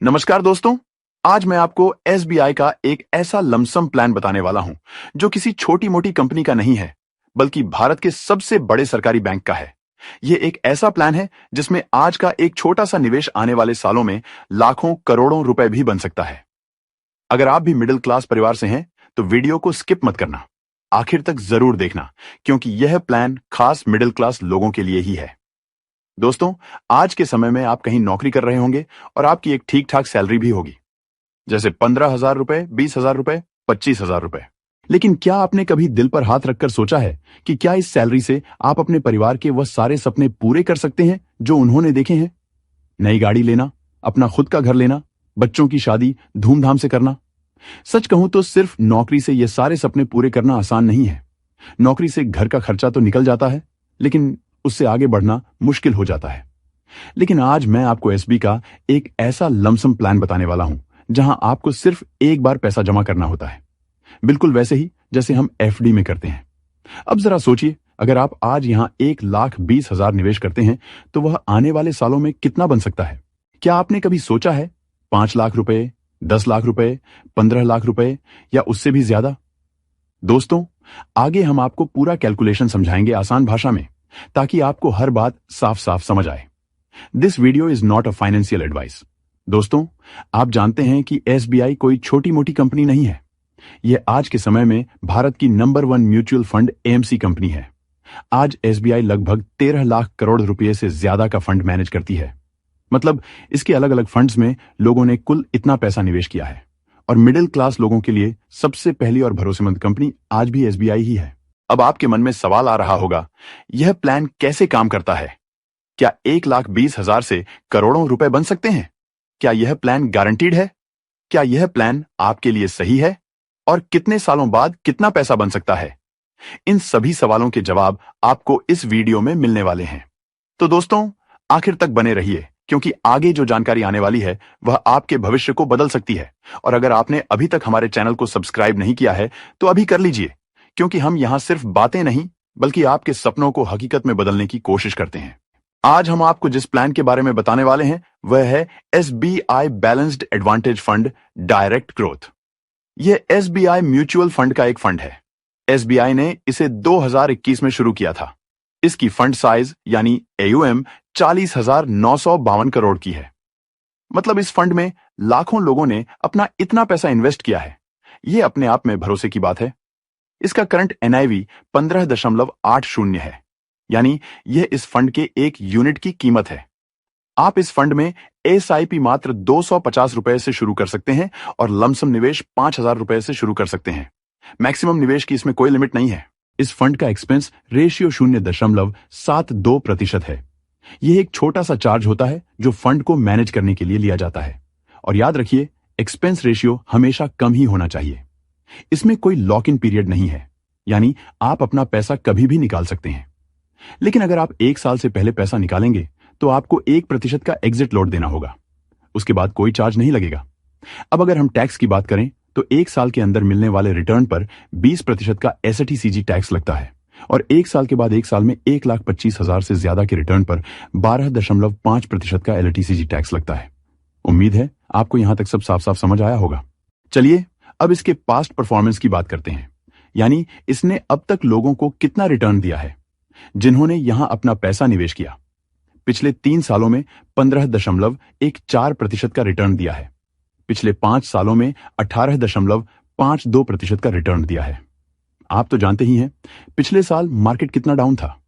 नमस्कार दोस्तों। आज मैं आपको एसबीआई का एक ऐसा लमसम प्लान बताने वाला हूं जो किसी छोटी मोटी कंपनी का नहीं है, बल्कि भारत के सबसे बड़े सरकारी बैंक का है। यह एक ऐसा प्लान है जिसमें आज का एक छोटा सा निवेश आने वाले सालों में लाखों करोड़ों रुपए भी बन सकता है। अगर आप भी मिडिल क्लास परिवार से हैं तो वीडियो को स्किप मत करना, आखिर तक जरूर देखना, क्योंकि यह प्लान खास मिडिल क्लास लोगों के लिए ही है। दोस्तों, आज के समय में आप कहीं नौकरी कर रहे होंगे और आपकी एक ठीक ठाक सैलरी भी होगी, जैसे 15,000 रुपए, 20,000 रुपए, 25,000 रुपए। लेकिन क्या आपने कभी दिल पर हाथ रखकर सोचा है कि क्या इस सैलरी से आप अपने परिवार के वह सारे सपने पूरे कर सकते हैं जो उन्होंने देखे हैं? नई गाड़ी लेना, अपना खुद का घर लेना, बच्चों की शादी धूमधाम से करना। सच कहूं तो सिर्फ नौकरी से ये सारे सपने पूरे करना आसान नहीं है। नौकरी से घर का खर्चा तो निकल जाता है, लेकिन उससे आगे बढ़ना मुश्किल हो जाता है। लेकिन आज मैं आपको एसबी का एक ऐसा लमसम प्लान बताने वाला हूं जहां आपको सिर्फ एक बार पैसा जमा करना होता है, बिल्कुल वैसे ही जैसे हम एफडी में करते हैं। अब जरा सोचिए, अगर आप आज यहां 1,20,000 निवेश करते हैं तो वह आने वाले सालों में कितना बन सकता है? क्या आपने कभी सोचा है 5 लाख रुपए, 10 लाख रुपए, 15 लाख रुपए या उससे भी ज्यादा? दोस्तों, आगे हम आपको पूरा कैलकुलेशन समझाएंगे आसान भाषा में, ताकि आपको हर बात साफ साफ समझ आए। This video is not a financial advice. दोस्तों, आप जानते हैं कि एसबीआई कोई छोटी मोटी कंपनी नहीं है। यह आज के समय में भारत की number 1 mutual fund AMC company है। आज एसबीआई लगभग 13 लाख करोड़ रुपए से ज्यादा का फंड मैनेज करती है। मतलब इसके अलग अलग फंड्स में लोगों ने कुल इतना पैसा निवेश किया है, और मिडिल क्लास लोगों के लिए सबसे पहली और भरोसेमंद कंपनी आज भी एसबीआई ही है। अब आपके मन में सवाल आ रहा होगा, यह प्लान कैसे काम करता है? क्या 1,20,000 से करोड़ों रुपए बन सकते हैं? क्या यह प्लान गारंटीड है? क्या यह प्लान आपके लिए सही है? और कितने सालों बाद कितना पैसा बन सकता है? इन सभी सवालों के जवाब आपको इस वीडियो में मिलने वाले हैं। तो दोस्तों, आखिर तक बने रहिए, क्योंकि आगे जो जानकारी आने वाली है वह आपके भविष्य को बदल सकती है। और अगर आपने अभी तक हमारे चैनल को सब्सक्राइब नहीं किया है तो अभी कर लीजिए, क्योंकि हम यहां सिर्फ बातें नहीं बल्कि आपके सपनों को हकीकत में बदलने की कोशिश करते हैं। आज हम आपको जिस प्लान के बारे में बताने वाले हैं वह है SBI balanced advantage fund direct growth. यह एसबीआई म्यूचुअल फंड का एक फंड है। एसबीआई ने इसे 2021 में शुरू किया था। इसकी फंड साइज यानी एयूएम 40,952 करोड़ की है। मतलब इस फंड में लाखों लोगों ने अपना इतना पैसा इन्वेस्ट किया है। यह अपने आप में भरोसे की बात है। इसका करंट एनआईवी 15.80 है, यानी यह इस फंड के एक यूनिट की कीमत है। आप इस फंड में एसआईपी मात्र 250 रुपए से शुरू कर सकते हैं और लमसम निवेश 5,000 रुपए से शुरू कर सकते हैं। मैक्सिमम निवेश की इसमें कोई लिमिट नहीं है। इस फंड का एक्सपेंस रेशियो 0.72% है। यह एक छोटा सा चार्ज होता है जो फंड को मैनेज करने के लिए लिया जाता है। और याद रखिए, एक्सपेंस रेशियो हमेशा कम ही होना चाहिए। इसमें कोई लॉक इन पीरियड नहीं है, यानी आप अपना पैसा कभी भी निकाल सकते हैं। लेकिन अगर आप 1 साल से पहले पैसा निकालेंगे तो आपको 1% का एग्जिट लोड देना होगा। उसके बाद कोई चार्ज नहीं लगेगा। अब अगर हम टैक्स की बात करें तो 1 साल के अंदर मिलने वाले रिटर्न पर 20% का एसटीसीजी टैक्स लगता है, और 1 साल के बाद 1 साल में 1,25,000 से ज्यादा के रिटर्न पर 12.5% का एलटीसीजी टैक्स लगता है। उम्मीद है आपको यहां तक सब साफ साफ समझ आया होगा। चलिए अब इसके पास्ट परफॉर्मेंस की बात करते हैं, यानी इसने अब तक लोगों को कितना रिटर्न दिया है जिन्होंने यहां अपना पैसा निवेश किया। पिछले 3 सालों में 15.14% का रिटर्न दिया है। पिछले 5 सालों में 18.52% का रिटर्न दिया है। आप तो जानते ही हैं पिछले साल मार्केट कितना डाउन था,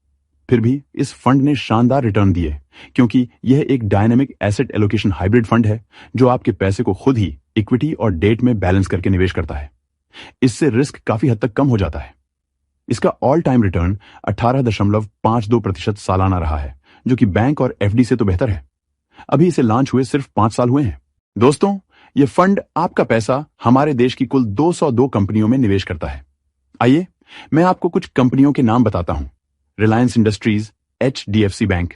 फिर भी इस फंड ने शानदार रिटर्न दिए, क्योंकि यह एक dynamic asset allocation hybrid fund है जो आपके पैसे को खुद ही इक्विटी और डेट में बैलेंस करके निवेश करता है। इससे रिस्क काफी हद तक कम हो जाता है। इसका ऑल टाइम रिटर्न 18.52% सालाना रहा है, जो कि बैंक और एफडी से तो बेहतर है। अभी इसे लॉन्च हुए सिर्फ 5 साल हुए हैं। दोस्तों, यह फंड आपका पैसा हमारे देश की कुल 202 कंपनियों में निवेश करता है। आइए मैं आपको कुछ कंपनियों के नाम बताता हूं। Reliance Industries, HDFC Bank,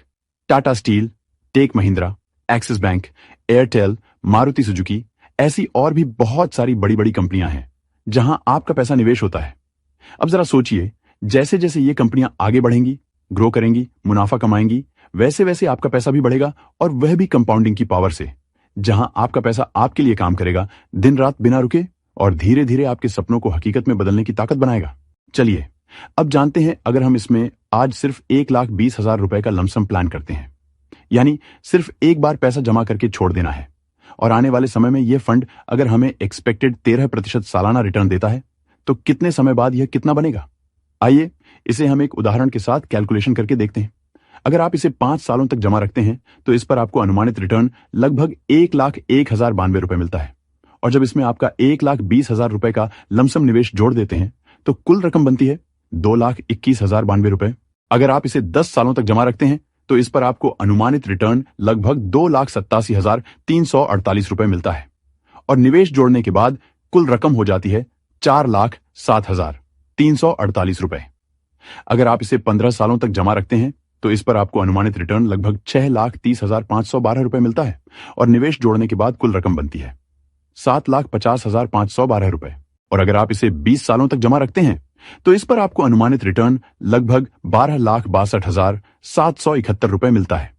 Tata Steel, Tech Mahindra, Axis Bank, Airtel, Maruti Suzuki, ऐसी और भी बहुत सारी बड़ी बड़ी कंपनियां हैं जहां आपका पैसा निवेश होता है। अब जरा सोचिए, जैसे जैसे ये कंपनियां आगे बढ़ेंगी, ग्रो करेंगी, मुनाफा कमाएंगी, वैसे वैसे आपका पैसा भी बढ़ेगा, और वह भी कंपाउंडिंग की पावर से। जहां आपका पैसा आपके लिए काम करेगा, दिन रात बिना रुके, और धीरे धीरे आपके सपनों को हकीकत में बदलने की ताकत बनाएगा। चलिए अब जानते हैं, अगर हम इसमें आज सिर्फ 1,20,000 रुपए का लमसम प्लान करते हैं, यानी सिर्फ एक बार पैसा जमा करके छोड़ देना है, और आने वाले समय में यह फंड अगर हमें एक्सपेक्टेड 13% सालाना रिटर्न देता है, तो कितने समय बाद यह कितना बनेगा? आइए इसे हम एक उदाहरण के साथ कैलकुलेशन करके देखते हैं। अगर आप इसे 5 सालों तक जमा रखते हैं तो इस पर आपको अनुमानित रिटर्न लगभग 1,01,092 रुपए मिलता है, और जब इसमें आपका 1,20,000 रुपए का लमसम निवेश जोड़ देते हैं तो कुल रकम बनती है 2,21,092 रुपए। अगर आप इसे 10 सालों तक जमा रखते हैं तो इस पर आपको अनुमानित रिटर्न लगभग 2,87,348 रुपए मिलता है, और निवेश जोड़ने के बाद कुल रकम हो जाती है 4,07,348 रुपए। अगर आप इसे 15 सालों तक जमा रखते हैं तो इस पर आपको अनुमानित रिटर्न लगभग 6,30,512 रुपए मिलता है, और निवेश जोड़ने के बाद कुल रकम बनती है 7,50,512 रुपए। और अगर आप इसे 20 सालों तक जमा रखते हैं तो इस पर आपको अनुमानित रिटर्न लगभग 12,62,771 रुपए मिलता है,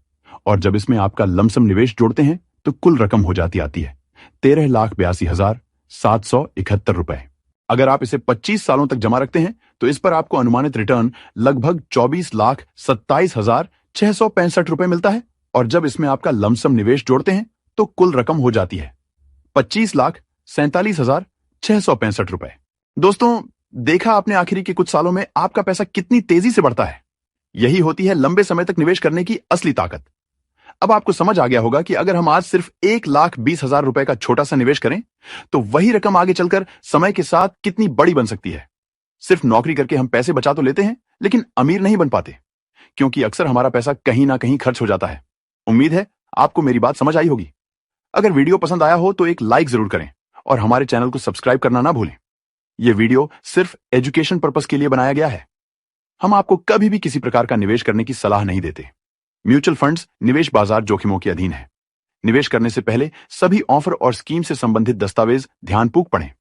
और जब इसमें आपका लमसम निवेश जोड़ते हैं तो कुल रकम हो जाती आती है 13,82,771 रुपए। अगर आप इसे 25 सालों तक जमा रखते हैं तो इस पर आपको अनुमानित रिटर्न लगभग 24,27,665 रुपए मिलता है, और जब इसमें आपका लमसम निवेश जोड़ते हैं तो कुल रकम हो जाती है 25,47,665 रुपए। दोस्तों, देखा आपने आखिरी के कुछ सालों में आपका पैसा कितनी तेजी से बढ़ता है। यही होती है लंबे समय तक निवेश करने की असली ताकत। अब आपको समझ आ गया होगा कि अगर हम आज सिर्फ 1,20,000 रुपए का छोटा सा निवेश करें तो वही रकम आगे चलकर समय के साथ कितनी बड़ी बन सकती है। सिर्फ नौकरी करके हम पैसे बचा तो लेते हैं, लेकिन अमीर नहीं बन पाते, क्योंकि अक्सर हमारा पैसा कहीं ना कहीं खर्च हो जाता है। उम्मीद है आपको मेरी बात समझ आई होगी। अगर वीडियो पसंद आया हो तो एक लाइक जरूर करें, और हमारे चैनल को सब्सक्राइब करना ना भूलें। यह वीडियो सिर्फ एजुकेशन पर्पस के लिए बनाया गया है। हम आपको कभी भी किसी प्रकार का निवेश करने की सलाह नहीं देते। म्यूचुअल फंड्स निवेश बाजार जोखिमों के अधीन है। निवेश करने से पहले सभी ऑफर और स्कीम से संबंधित दस्तावेज ध्यानपूर्वक पढ़ें।